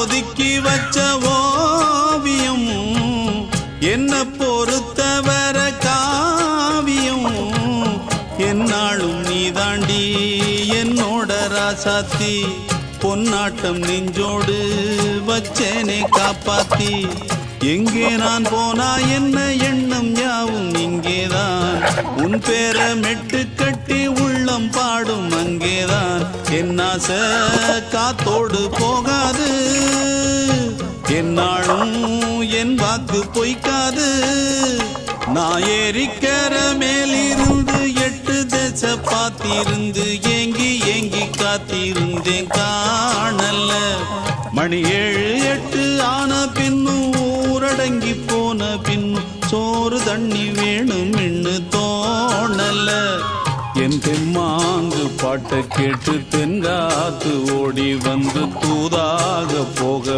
ஒதுக்கி வச்ச ஓவியம் என்ன பொறுத்தவர காவியம் என்னாலும் நீ தாண்டி என்னோட ராசாத்தி பொன்னாட்டம் நெஞ்சோடு வச்சேனே காப்பாத்தி எங்கே நான் போனா என்ன எண்ணம் யாவும் இங்கேதான் உன் பேர மெட்டு கட்டி உள்ளம் பாடும் அங்கேதான் என் ஆசை காத்தோடு போகாது என்னாலும் என் வாக்கு பொய்க்காது நான் ஏறிக்கிற மேலிருந்து 8 தேச பார்த்திருந்து ஏங்கி ஏங்கி காத்திருந்தேன் காணல மணி 7 8 ஆன பின்னும் ஊரடங்கி போன பின்னும் சோறு தண்ணி வேணும் இன்னு தோணல என் தெம்மாங்கு பாட்டை கேட்டு தென்காத்து ஓடி வந்து தூதாக போக